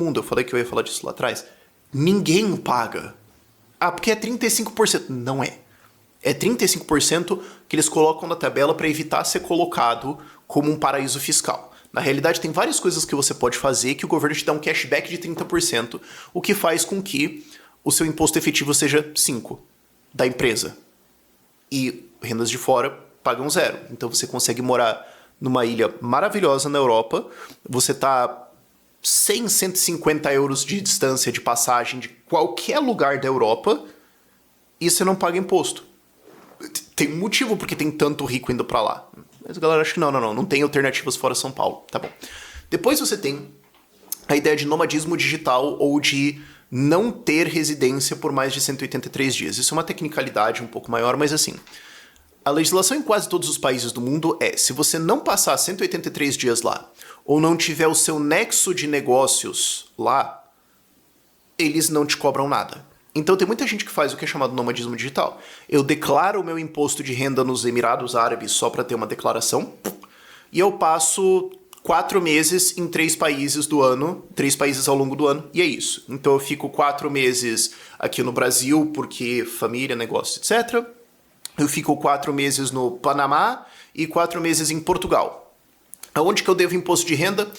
mundo, eu falei que eu ia falar disso lá atrás, ninguém paga. Ah, porque é 35%. Não é. É 35% que eles colocam na tabela para evitar ser colocado como um paraíso fiscal. Na realidade, tem várias coisas que você pode fazer que o governo te dá um cashback de 30%, o que faz com que o seu imposto efetivo seja 5% da empresa. E rendas de fora pagam 0%. Então você consegue morar numa ilha maravilhosa na Europa, você tá 100, 150 euros de distância de passagem de qualquer lugar da Europa e você não paga imposto. Tem um motivo porque tem tanto rico indo pra lá. Mas a galera acha que não tem alternativas fora São Paulo. Tá bom. Depois você tem a ideia de nomadismo digital ou de não ter residência por mais de 183 dias. Isso é uma tecnicalidade um pouco maior, mas assim, a legislação em quase todos os países do mundo é, se você não passar 183 dias lá, ou não tiver o seu nexo de negócios lá, eles não te cobram nada. Então tem muita gente que faz o que é chamado nomadismo digital. Eu declaro o meu imposto de renda nos Emirados Árabes só para ter uma declaração, e eu passo 4 meses em 3 países do ano, 3 países ao longo do ano, e é isso. Então eu fico 4 meses aqui no Brasil, porque família, negócio, etc. Eu fico 4 meses no Panamá e 4 meses em Portugal. Aonde que eu devo imposto de renda?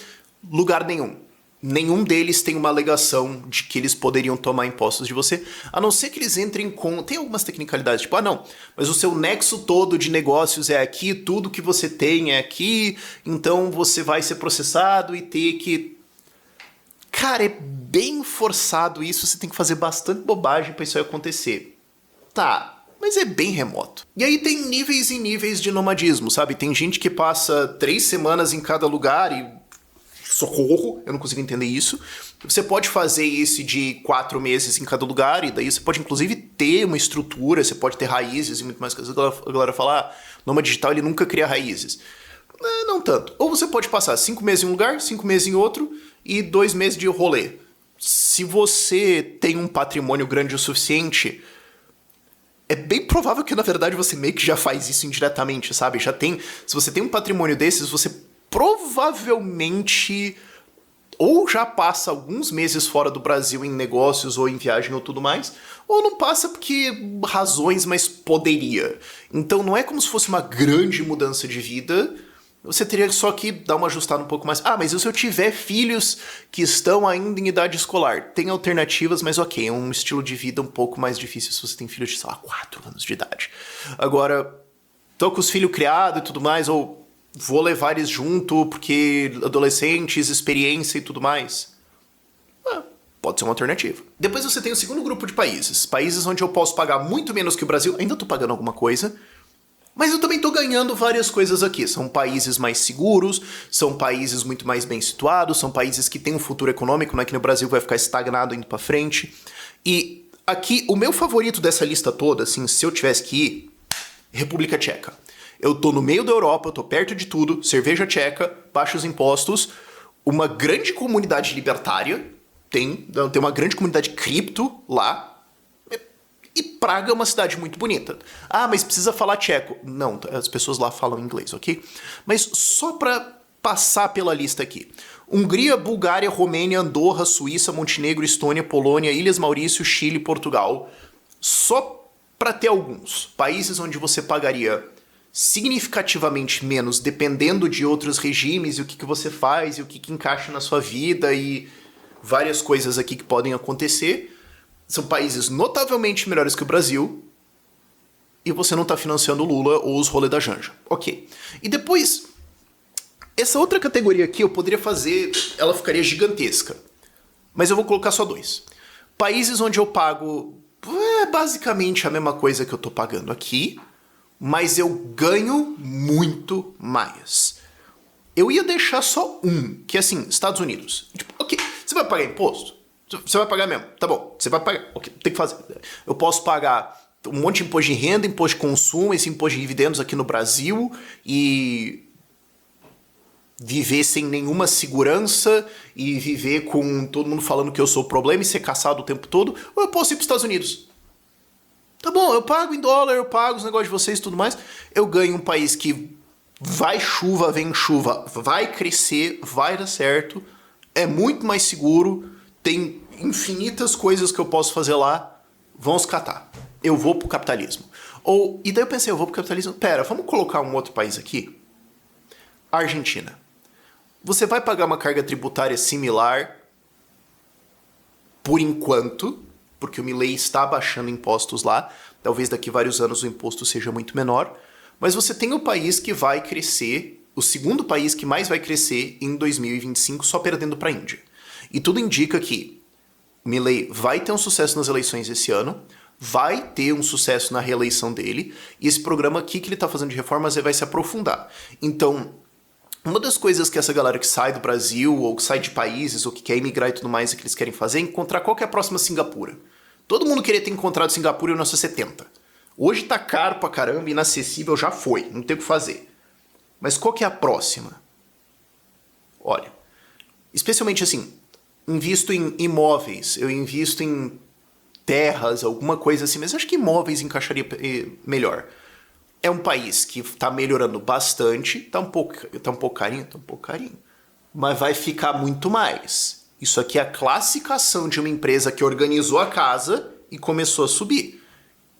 Lugar nenhum. Nenhum deles tem uma alegação de que eles poderiam tomar impostos de você, a não ser que eles entrem com... Tem algumas tecnicalidades, tipo, não, mas o seu nexo todo de negócios é aqui, tudo que você tem é aqui, então você vai ser processado e ter que... Cara, é bem forçado isso, você tem que fazer bastante bobagem pra isso aí acontecer. Tá, mas é bem remoto. E aí tem níveis e níveis de nomadismo, sabe? Tem gente que passa 3 semanas em cada lugar e... Socorro, eu não consigo entender isso. Você pode fazer esse de 4 meses em cada lugar, e daí você pode inclusive ter uma estrutura, você pode ter raízes e muito mais coisas. A galera fala, nômade digital ele nunca cria raízes. Não tanto. Ou você pode passar 5 meses em um lugar, 5 meses em outro, e 2 meses de rolê. Se você tem um patrimônio grande o suficiente, é bem provável que na verdade você meio que já faz isso indiretamente, sabe? Se você tem um patrimônio desses, você provavelmente ou já passa alguns meses fora do Brasil em negócios ou em viagem ou tudo mais, ou não passa porque razões, mas poderia. Então não é como se fosse uma grande mudança de vida, você teria só que dar uma ajustada um pouco mais. Ah, mas e se eu tiver filhos que estão ainda em idade escolar? Tem alternativas, mas ok, é um estilo de vida um pouco mais difícil se você tem filhos de, sei lá, 4 anos de idade. Agora, tô com os filhos criados e tudo mais, ou vou levar eles junto porque adolescentes, experiência e tudo mais. Pode ser uma alternativa. Depois você tem o segundo grupo de países. Países onde eu posso pagar muito menos que o Brasil. Ainda tô pagando alguma coisa. Mas eu também tô ganhando várias coisas aqui. São países mais seguros, são países muito mais bem situados, são países que têm um futuro econômico, não é que no Brasil vai ficar estagnado indo pra frente. E aqui, o meu favorito dessa lista toda, assim, se eu tivesse que ir, República Tcheca. Eu tô no meio da Europa, eu tô perto de tudo, cerveja tcheca, baixos impostos, uma grande comunidade libertária, tem uma grande comunidade cripto lá, e Praga é uma cidade muito bonita. Ah, mas precisa falar tcheco. Não, as pessoas lá falam inglês, ok? Mas só pra passar pela lista aqui. Hungria, Bulgária, Romênia, Andorra, Suíça, Montenegro, Estônia, Polônia, Ilhas Maurício, Chile, Portugal. Só pra ter alguns países onde você pagaria significativamente menos, dependendo de outros regimes e o que você faz e o que encaixa na sua vida e várias coisas aqui que podem acontecer. São países notavelmente melhores que o Brasil e você não está financiando o Lula ou os rolê da Janja. Ok. E depois, essa outra categoria aqui eu poderia fazer, ela ficaria gigantesca. Mas eu vou colocar só 2. Países onde eu pago basicamente a mesma coisa que eu estou pagando aqui, mas eu ganho muito mais. Eu ia deixar só um, que é assim, Estados Unidos. Tipo, ok, você vai pagar imposto? Você vai pagar mesmo, tá bom, você vai pagar, ok, tem que fazer. Eu posso pagar um monte de imposto de renda, imposto de consumo, esse imposto de dividendos aqui no Brasil e viver sem nenhuma segurança e viver com todo mundo falando que eu sou o problema e ser caçado o tempo todo, ou eu posso ir para os Estados Unidos. Tá bom, eu pago em dólar, eu pago os negócios de vocês e tudo mais. Eu ganho um país que vai chuva, vem chuva, vai crescer, vai dar certo, é muito mais seguro tem infinitas coisas que eu posso fazer lá, vamos catar. Eu vou pro capitalismo. E daí eu pensei, eu vou pro capitalismo. Pera, vamos colocar um outro país aqui? Argentina. Você vai pagar uma carga tributária similar por enquanto, porque o Milei está baixando impostos lá. Talvez daqui a vários anos o imposto seja muito menor. Mas você tem o país que vai crescer, o segundo país que mais vai crescer em 2025, só perdendo para a Índia. E tudo indica que Milei vai ter um sucesso nas eleições esse ano, vai ter um sucesso na reeleição dele, e esse programa aqui que ele está fazendo de reformas vai se aprofundar. Então, uma das coisas que essa galera que sai do Brasil, ou que sai de países, ou que quer imigrar e tudo mais, que eles querem fazer é encontrar qual que é a próxima Singapura. Todo mundo queria ter encontrado Singapura em 1970. Hoje tá caro pra caramba, inacessível, já foi, não tem o que fazer. Mas qual que é a próxima? Olha, especialmente assim, invisto em imóveis, eu invisto em terras, alguma coisa assim, mas acho que imóveis encaixaria melhor. É um país que tá melhorando bastante, tá um pouco carinho, mas vai ficar muito mais. Isso aqui é a classificação de uma empresa que organizou a casa e começou a subir.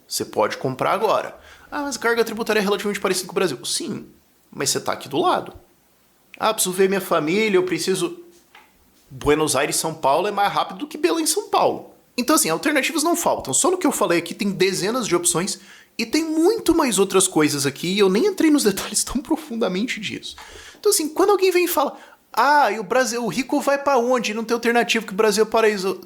Você pode comprar agora. Ah, mas a carga tributária é relativamente parecida com o Brasil. Sim, mas você tá aqui do lado. Ah, preciso ver minha família, eu preciso... Buenos Aires, São Paulo é mais rápido do que Belém, São Paulo. Então, assim, alternativas não faltam. Só no que eu falei aqui tem dezenas de opções e tem muito mais outras coisas aqui e eu nem entrei nos detalhes tão profundamente disso. Então, assim, quando alguém vem e fala ah, e o Brasil, o rico vai pra onde? Não tem alternativa que o Brasil é paraíso...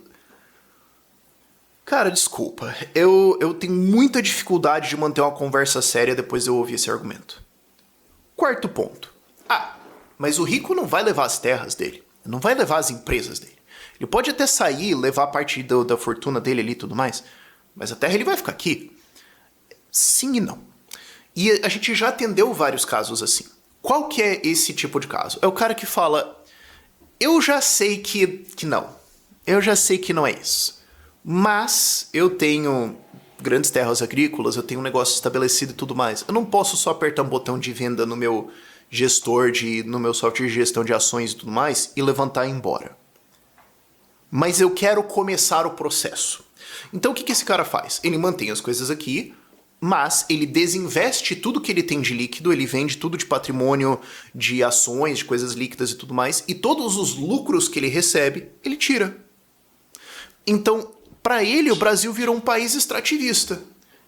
Cara, desculpa. Eu tenho muita dificuldade de manter uma conversa séria depois de eu ouvir esse argumento. Quarto ponto. Ah, mas o rico não vai levar as terras dele. Não vai levar as empresas dele. Ele pode até sair, levar parte da fortuna dele ali e tudo mais, mas a terra ele vai ficar aqui. Sim e não. E a gente já atendeu vários casos assim. Qual que é esse tipo de caso? É o cara que fala, eu já sei que não. Eu já sei que não é isso. Mas eu tenho grandes terras agrícolas, eu tenho um negócio estabelecido e tudo mais. Eu não posso só apertar um botão de venda no meu gestor, no meu software de gestão de ações e tudo mais e levantar e ir embora. Mas eu quero começar o processo. Então o que esse cara faz? Ele mantém as coisas aqui, mas ele desinveste tudo que ele tem de líquido, ele vende tudo de patrimônio, de ações, de coisas líquidas e tudo mais, e todos os lucros que ele recebe, ele tira. Então, para ele, o Brasil virou um país extrativista.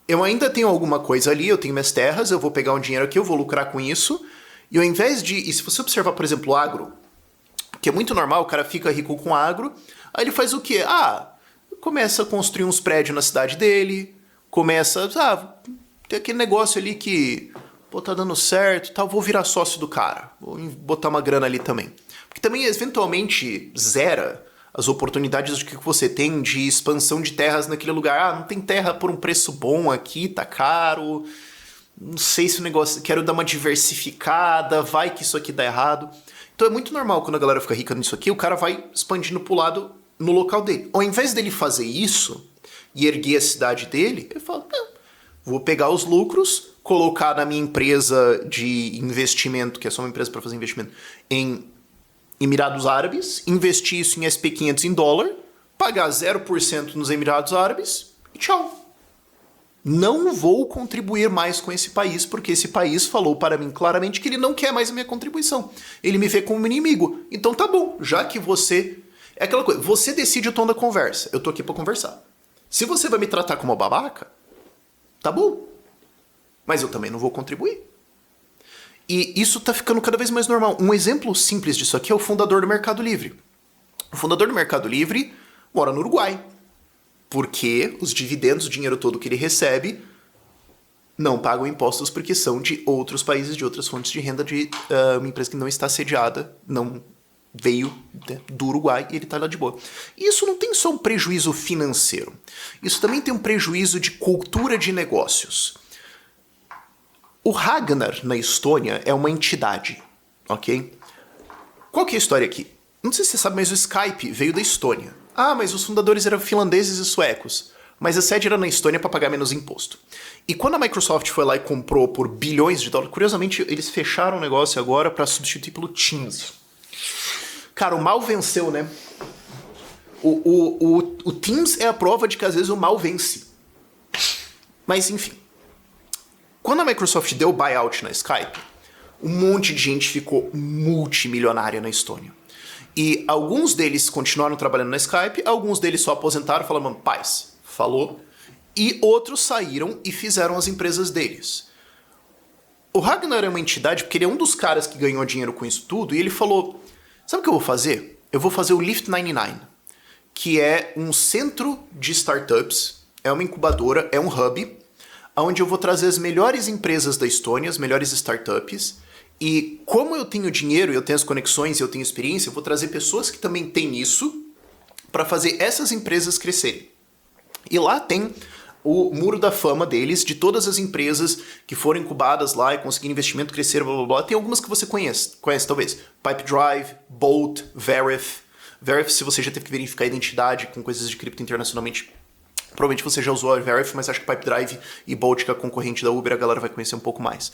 Eu ainda tenho alguma coisa ali, eu tenho minhas terras, eu vou pegar um dinheiro aqui, eu vou lucrar com isso, e ao invés de... E se você observar, por exemplo, o agro, que é muito normal, o cara fica rico com agro, aí ele faz o quê? Ah, começa a construir uns prédios na cidade dele, começa... Ah, tem aquele negócio ali que... Pô, tá dando certo, tá, vou virar sócio do cara, vou botar uma grana ali também. Porque também, eventualmente, zera as oportunidades que você tem de expansão de terras naquele lugar. Ah, não tem terra por um preço bom aqui, tá caro... Não sei se o negócio... Quero dar uma diversificada, vai que isso aqui dá errado. Então é muito normal quando a galera fica rica nisso aqui, o cara vai expandindo pro lado no local dele. Ao invés dele fazer isso e erguer a cidade dele, ele fala, não, vou pegar os lucros, colocar na minha empresa de investimento, que é só uma empresa para fazer investimento, em Emirados Árabes, investir isso em SP500 em dólar, pagar 0% nos Emirados Árabes e tchau. Não vou contribuir mais com esse país, porque esse país falou para mim claramente que ele não quer mais a minha contribuição. Ele me vê como inimigo. Então tá bom, já que você... É aquela coisa, você decide o tom da conversa. Eu tô aqui pra conversar. Se você vai me tratar como babaca, tá bom. Mas eu também não vou contribuir. E isso tá ficando cada vez mais normal. Um exemplo simples disso aqui é o fundador do Mercado Livre. O fundador do Mercado Livre mora no Uruguai. Porque os dividendos, o dinheiro todo que ele recebe, não pagam impostos porque são de outros países, de outras fontes de renda, de uma empresa que não está sediada, não veio, né, do Uruguai e ele está lá de boa. E isso não tem só um prejuízo financeiro. Isso também tem um prejuízo de cultura de negócios. O Ragnar, na Estônia, é uma entidade, ok? Qual que é a história aqui? Não sei se você sabe, mas o Skype veio da Estônia. Ah, mas os fundadores eram finlandeses e suecos. Mas a sede era na Estônia para pagar menos imposto. E quando a Microsoft foi lá e comprou por bilhões de dólares, curiosamente, eles fecharam o negócio agora para substituir pelo Teams. Cara, o mal venceu, né? O Teams é a prova de que às vezes o mal vence. Mas enfim. Quando a Microsoft deu buyout na Skype, um monte de gente ficou multimilionária na Estônia. E alguns deles continuaram trabalhando na Skype, alguns deles só aposentaram e falaram, paz, falou. E outros saíram e fizeram as empresas deles. O Ragnar é uma entidade porque ele é um dos caras que ganhou dinheiro com isso tudo, e ele falou, sabe o que eu vou fazer? Eu vou fazer o Lift 99, que é um centro de startups, é uma incubadora, é um hub, onde eu vou trazer as melhores empresas da Estônia, as melhores startups, e como eu tenho dinheiro, eu tenho as conexões, eu tenho experiência, eu vou trazer pessoas que também têm isso para fazer essas empresas crescerem. E lá tem o muro da fama deles, de todas as empresas que foram incubadas lá e conseguiram investimento, crescer, blá blá blá. Tem algumas que você conhece talvez. Pipedrive, Bolt, Verif. Verif, se você já teve que verificar a identidade com coisas de cripto internacionalmente, provavelmente você já usou a Verif, mas acho que Pipedrive e Bolt, que é a concorrente da Uber, a galera vai conhecer um pouco mais.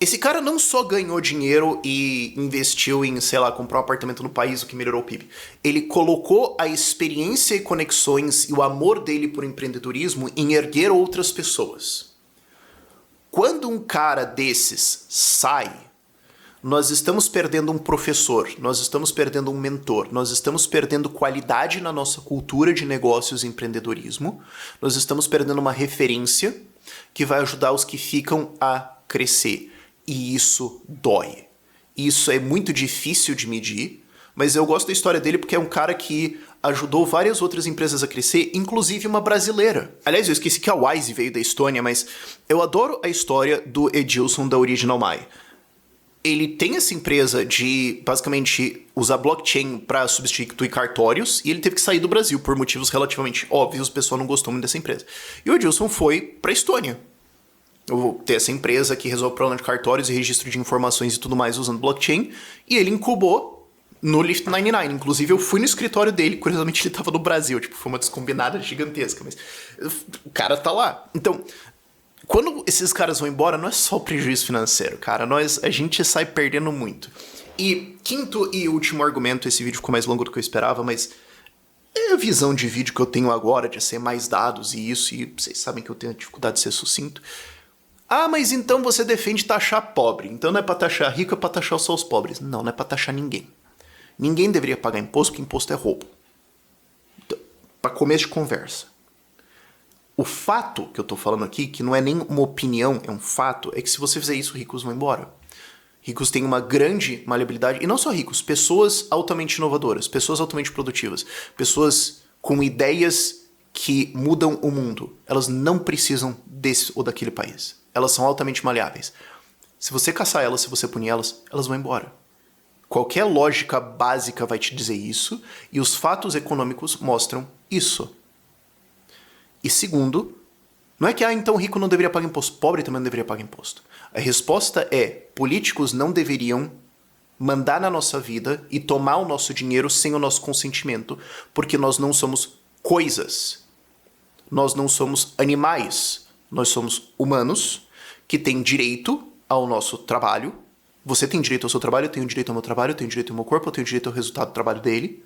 Esse cara não só ganhou dinheiro e investiu em, sei lá, comprar um apartamento no país, o que melhorou o PIB. Ele colocou a experiência e conexões e o amor dele por empreendedorismo em erguer outras pessoas. Quando um cara desses sai, nós estamos perdendo um professor, nós estamos perdendo um mentor, nós estamos perdendo qualidade na nossa cultura de negócios e empreendedorismo, nós estamos perdendo uma referência que vai ajudar os que ficam a crescer. E isso dói. Isso é muito difícil de medir, mas eu gosto da história dele porque é um cara que ajudou várias outras empresas a crescer, inclusive uma brasileira. Aliás, eu esqueci que a Wise veio da Estônia, mas eu adoro a história do Edilson da Original My. Ele tem essa empresa de, basicamente, usar blockchain para substituir cartórios, e ele teve que sair do Brasil por motivos relativamente óbvios, o pessoal não gostou muito dessa empresa. E o Edilson foi para a Estônia. Eu vou ter essa empresa que resolve o problema de cartórios e registro de informações e tudo mais usando blockchain, e ele incubou no Lift 99. Inclusive, eu fui no escritório dele, curiosamente ele estava no Brasil, tipo, foi uma descombinada gigantesca, mas o cara tá lá. Então, quando esses caras vão embora, não é só o prejuízo financeiro, cara, a gente sai perdendo muito. E quinto e último argumento, esse vídeo ficou mais longo do que eu esperava, mas é a visão de vídeo que eu tenho agora, de ser mais dados e isso, e vocês sabem que eu tenho a dificuldade de ser sucinto. Ah, mas então você defende taxar pobre. Então não é pra taxar rico, é pra taxar só os pobres. Não, não é pra taxar ninguém. Ninguém deveria pagar imposto, porque imposto é roubo. Então, pra começo de conversa. O fato que eu tô falando aqui, que não é nem uma opinião, é um fato, é que se você fizer isso, ricos vão embora. Ricos têm uma grande maleabilidade, e não só ricos, pessoas altamente inovadoras, pessoas altamente produtivas, pessoas com ideias que mudam o mundo. Elas não precisam desse ou daquele país. Elas são altamente maleáveis. Se você caçar elas, se você punir elas, elas vão embora. Qualquer lógica básica vai te dizer isso, e os fatos econômicos mostram isso. E segundo, não é que, então rico não deveria pagar imposto, pobre também não deveria pagar imposto. A resposta é, políticos não deveriam mandar na nossa vida e tomar o nosso dinheiro sem o nosso consentimento, porque nós não somos coisas. Nós não somos animais. Nós somos humanos que têm direito ao nosso trabalho. Você tem direito ao seu trabalho, eu tenho direito ao meu trabalho, eu tenho direito ao meu corpo, eu tenho direito ao resultado do trabalho dele.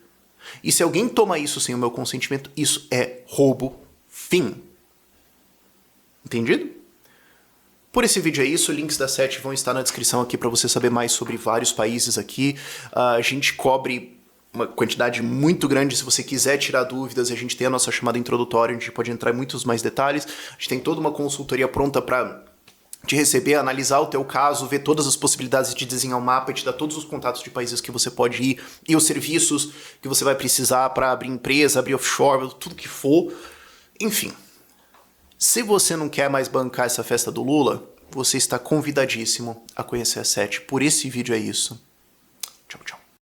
E se alguém toma isso sem o meu consentimento, isso é roubo. Fim. Entendido? Por esse vídeo é isso, links da SET vão estar na descrição aqui para você saber mais sobre vários países aqui. A gente cobre uma quantidade muito grande, se você quiser tirar dúvidas, a gente tem a nossa chamada introdutória, a gente pode entrar em muitos mais detalhes, a gente tem toda uma consultoria pronta para te receber, analisar o teu caso, ver todas as possibilidades de desenhar um mapa, te dar todos os contatos de países que você pode ir e os serviços que você vai precisar para abrir empresa, abrir offshore, tudo que for. Enfim, se você não quer mais bancar essa festa do Lula, você está convidadíssimo a conhecer a SET. Por esse vídeo é isso.